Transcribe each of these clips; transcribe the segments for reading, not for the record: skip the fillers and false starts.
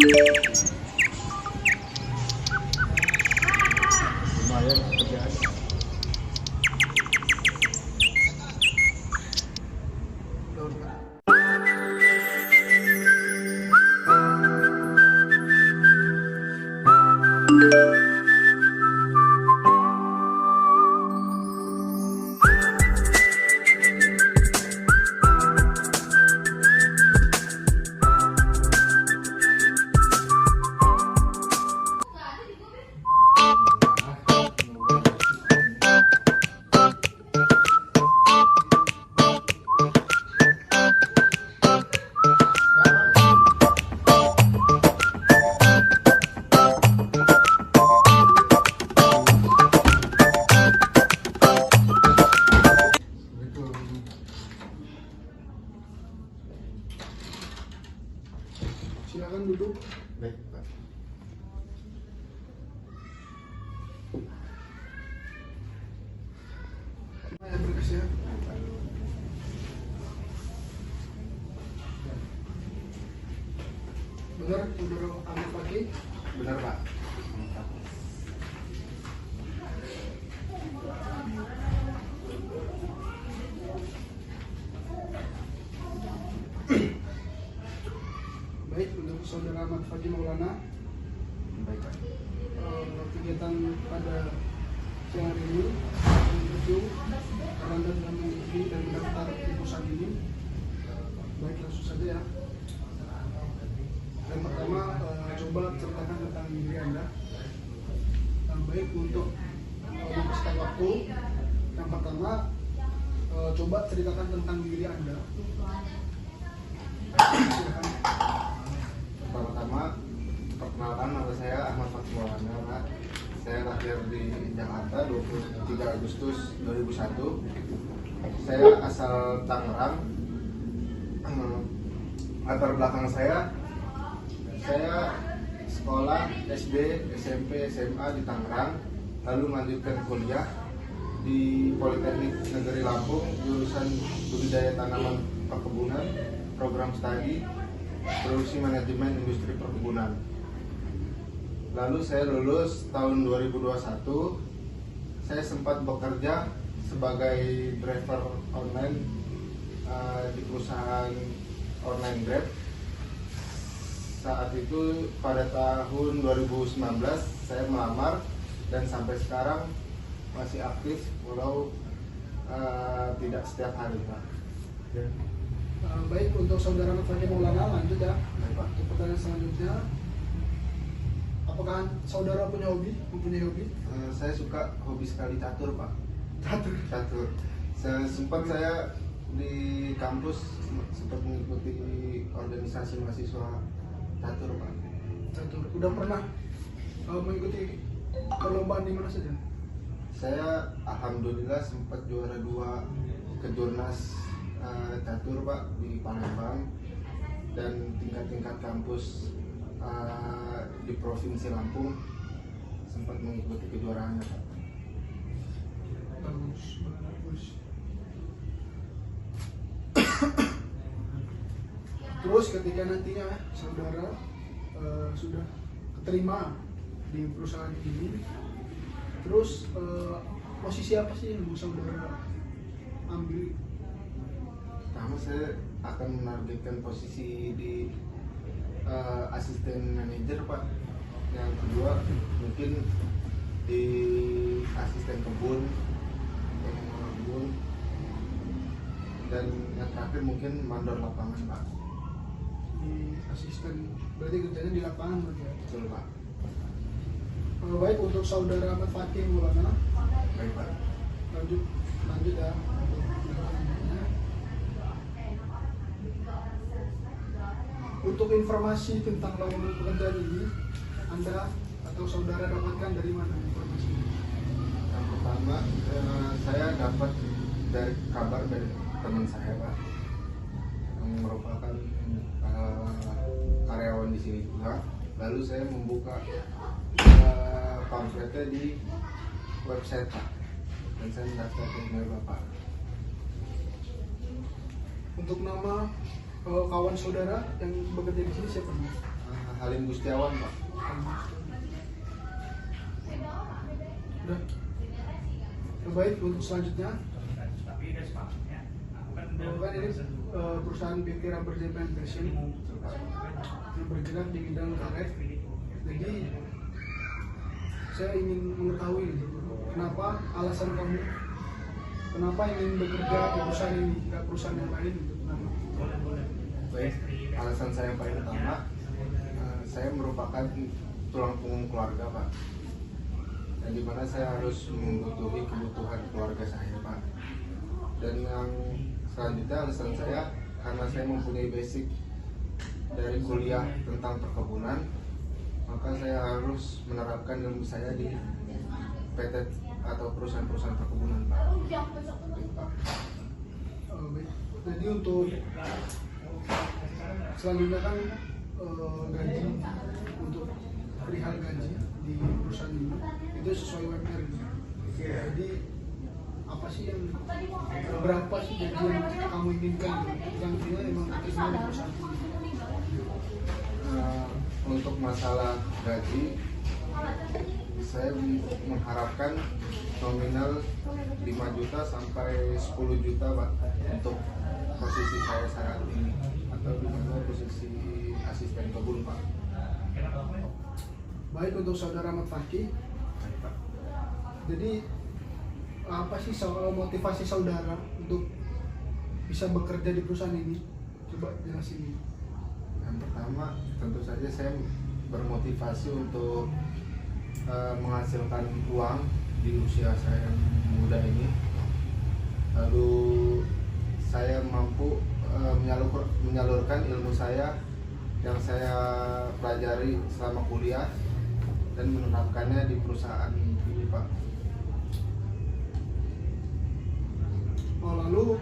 Lumayan kerjaan. Silakan duduk. Baik, Pak. Yang berkas ya. Benar, saudara Ahmad Fakih? Benar, Pak. Baik, untuk saudara Ahmad Fakih Maulana, Baik, Pak. kegiatan pada siang hari ini menuju Anda sudah mengikuti dan mendaftar di perusahaan ini. Baik, langsung saja ya. Yang pertama, coba ceritakan tentang diri Anda. Baik, untuk mempersingkat waktu, yang pertama, coba ceritakan tentang diri Anda. Silakan. Pertama, perkenalkan nama saya Ahmad Fakih Maulana, Pak. Saya lahir di Jakarta 23 Agustus 2001. Saya asal Tangerang. Latar belakang saya sekolah SD, SMP, SMA di Tangerang, lalu melanjutkan kuliah di Politeknik Negeri Lampung, jurusan Budidaya Tanaman Perkebunan, program studi Produksi Manajemen Industri Perkebunan. Lalu saya lulus tahun 2021. Saya sempat bekerja sebagai driver online di perusahaan online Grab. Saat itu pada tahun 2019 saya melamar dan sampai sekarang masih aktif walau tidak setiap hari, Pak. Baik, untuk saudara Ahmad Fakih Maulana, lanjut ya. Baik, Pak. Untuk pertanyaan selanjutnya, apakah saudara mempunyai hobi? Saya suka hobi sekali catur, Pak. Catur. Sempat saya di kampus sempat mengikuti organisasi mahasiswa catur, Pak. Catur. Udah pernah mengikuti perlombaan di mana saja? Saya alhamdulillah sempat juara 2 kejurnas catur, Pak, di Palembang, dan tingkat kampus di Provinsi Lampung sempat mengikuti kejuaraannya, Pak. Bagus. Terus ketika nantinya saudara sudah keterima di perusahaan ini, terus posisi apa sih yang saudara ambil? Pertama, saya akan menargetkan posisi di asisten manajer, Pak. Yang kedua mungkin di asisten kebun, dan yang terakhir mungkin mandor lapangan, Pak. Di asisten, berarti kerjanya di lapangan berarti ya? Betul, Pak. Baik, untuk saudara Ahmad Fakih Maulana, Baik, Pak. lanjut ya. Untuk informasi tentang lowongan pekerjaan ini, Anda atau saudara dapatkan dari mana informasi? Yang pertama, saya dapat dari kabar dari teman saya, Pak, yang merupakan karyawan di sini juga. Lalu saya membuka pamfletnya di website, Pak, dan saya mendaftar ke email Bapak. Untuk nama kawan saudara yang bekerja di sini siapa? Halim Gustiawan Pak. Udah. Baik, untuk selanjutnya kan ini perusahaan PT Rubber Japan Fashion yang bergerak di bidang karet. Jadi saya ingin mengetahui kenapa alasan kamu kenapa ingin bekerja di perusahaan ini, tidak perusahaan yang lain gitu. Kenapa? Baik, alasan saya yang paling utama, saya merupakan tulang punggung keluarga Pak, dan dimana saya harus membutuhi kebutuhan keluarga saya Pak. Dan yang selanjutnya alasan saya karena saya mempunyai basic dari kuliah tentang perkebunan, maka saya harus menerapkan ilmu saya di PT atau perusahaan-perusahaan perkebunan Pak. Baik. Jadi untuk selanjutnya kan gaji untuk perihal gaji di perusahaan ini itu sesuai UMR gitu. Jadi apa sih yang berapa sih gaji yang kamu inginkan gitu? Yang intinya memang terima di perusahaan ini. Untuk masalah gaji, saya mengharapkan nominal 5 juta sampai 10 juta Pak untuk posisi saya saat ini, atau di mana posisi asisten kebun Pak. Baik, untuk saudara Ahmad Fakih, jadi apa sih soal motivasi saudara untuk bisa bekerja di perusahaan ini? Coba jelasin. Yang pertama, tentu saja saya bermotivasi untuk menghasilkan uang di usia saya yang muda ini. Lalu saya mampu menyalurkan ilmu saya yang saya pelajari selama kuliah dan menerapkannya di perusahaan ini Pak. Oh, lalu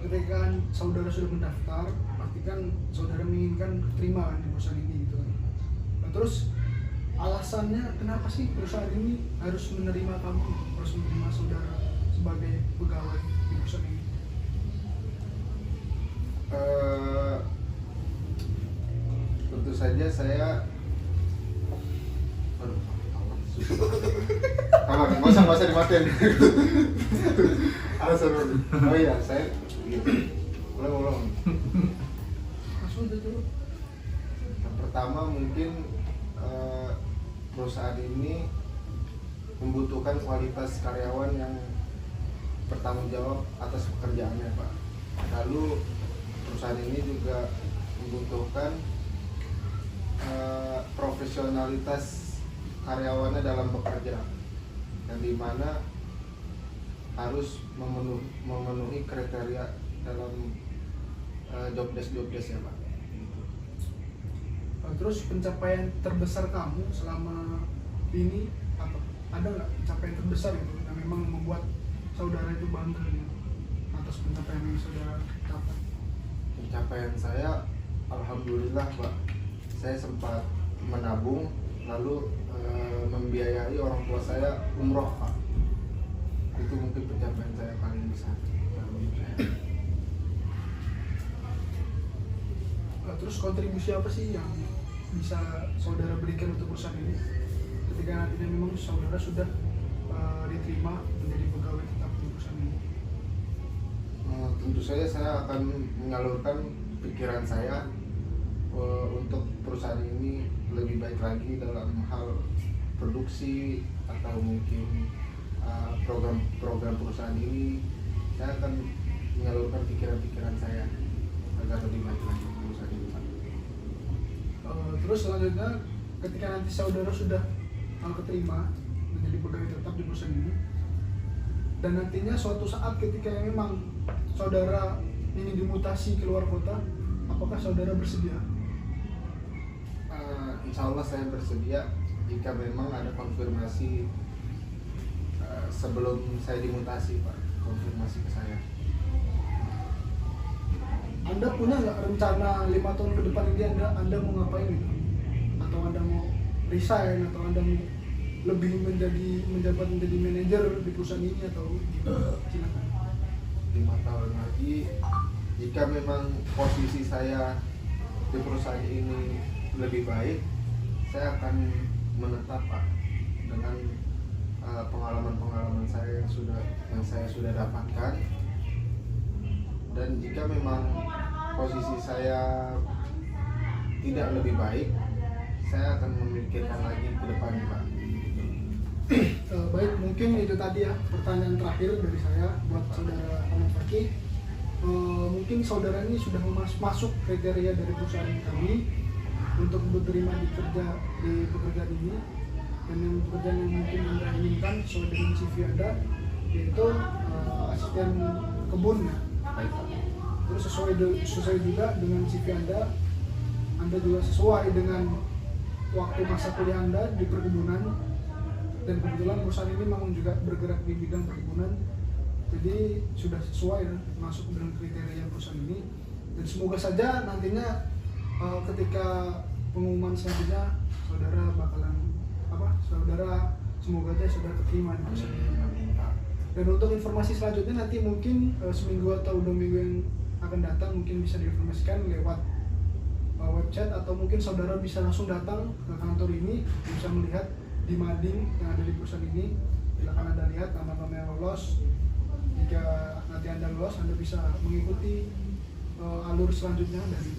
ketika saudara sudah mendaftar, pastikan saudara menginginkan terima kan di perusahaan ini gitu kan. Nah, terus alasannya kenapa sih perusahaan ini harus menerima kamu, harus menerima saudara sebagai pegawai di perusahaan ini? Tentu saja saya nggak usah dimatiin. Alasan dulu. Oh iya, saya ulang. Langsung aja dulu. Yang pertama mungkin perusahaan ini membutuhkan kualitas karyawan yang bertanggung jawab atas pekerjaannya Pak. Lalu perusahaan ini juga membutuhkan profesionalitas karyawannya dalam bekerja, yang dimana harus memenuhi kriteria dalam job desk ya Pak. Terus pencapaian terbesar kamu selama ini apa? Ada nggak pencapaian terbesar gitu yang memang membuat saudara itu bangga gitu, atas pencapaian yang saudara capai? Pencapaian saya, alhamdulillah Pak, saya sempat menabung lalu membiayai orang tua saya umroh Pak. Itu mungkin pencapaian saya paling besar dalam hidup saya. Terus kontribusi apa sih yang bisa saudara berikan untuk perusahaan ini ketika nantinya memang saudara sudah diterima menjadi pegawai tetap di perusahaan ini? Tentu saja saya akan menyalurkan pikiran saya untuk perusahaan ini lebih baik lagi dalam hal produksi atau mungkin program perusahaan ini. Saya akan menyalurkan pikiran-pikiran saya agar lebih baik lagi perusahaan ini. Terus selanjutnya ketika nanti saudara sudah keterima menjadi pegawai tetap di perusahaan ini, dan nantinya suatu saat ketika memang saudara ingin dimutasi ke luar kota, apakah saudara bersedia? Insya Allah saya bersedia jika memang ada konfirmasi sebelum saya dimutasi Pak, konfirmasi ke saya. Anda punya nggak rencana 5 tahun ke depan ini Anda mau ngapain gitu? Atau Anda mau resign, atau Anda mau lebih menjabat menjadi manajer di perusahaan ini, atau silakan? 5 tahun lagi jika memang posisi saya di perusahaan ini lebih baik, saya akan menetap Pak, dengan pengalaman-pengalaman saya yang saya sudah dapatkan. Dan jika memang posisi saya tidak lebih baik, saya akan memikirkan lagi ke depan Pak. Baik, mungkin itu tadi ya pertanyaan terakhir dari saya buat saudara Ahmad Fakih. Mungkin saudara ini sudah masuk kriteria dari perusahaan kami untuk diterima di pekerjaan ini, dan yang pekerjaan yang mungkin Anda inginkan sesuai dengan CV Anda, yaitu asisten kebun ya. Baik Pak. Terus sesuai juga dengan CV Anda juga sesuai dengan waktu masa kuliah Anda di perkebunan, dan kebetulan perusahaan ini memang juga bergerak di bidang perkebunan, jadi sudah sesuai ya, masuk dengan kriteria perusahaan ini. Dan semoga saja nantinya ketika pengumuman selanjutnya semoga aja sudah terima di perusahaan ini. Dan untuk informasi selanjutnya nanti mungkin seminggu atau 2 minggu yang akan datang mungkin bisa diinformasikan lewat website, atau mungkin saudara bisa langsung datang ke kantor ini, bisa melihat di mading yang ada di perusahaan ini. Silakan Anda lihat nama-nama yang lolos. Jika nanti Anda lolos, Anda bisa mengikuti alur selanjutnya dari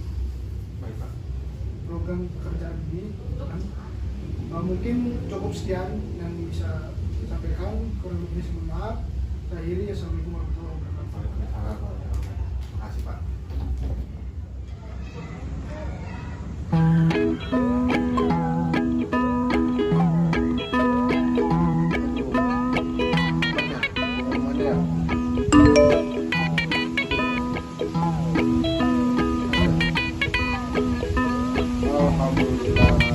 program pekerjaan ini. Mungkin cukup sekian yang bisa disampaikan, kurang lebih mohon maaf. Saya akhiri, assalamualaikum warahmatullahi wabarakatuh. Terima kasih Pak. Alhamdulillah.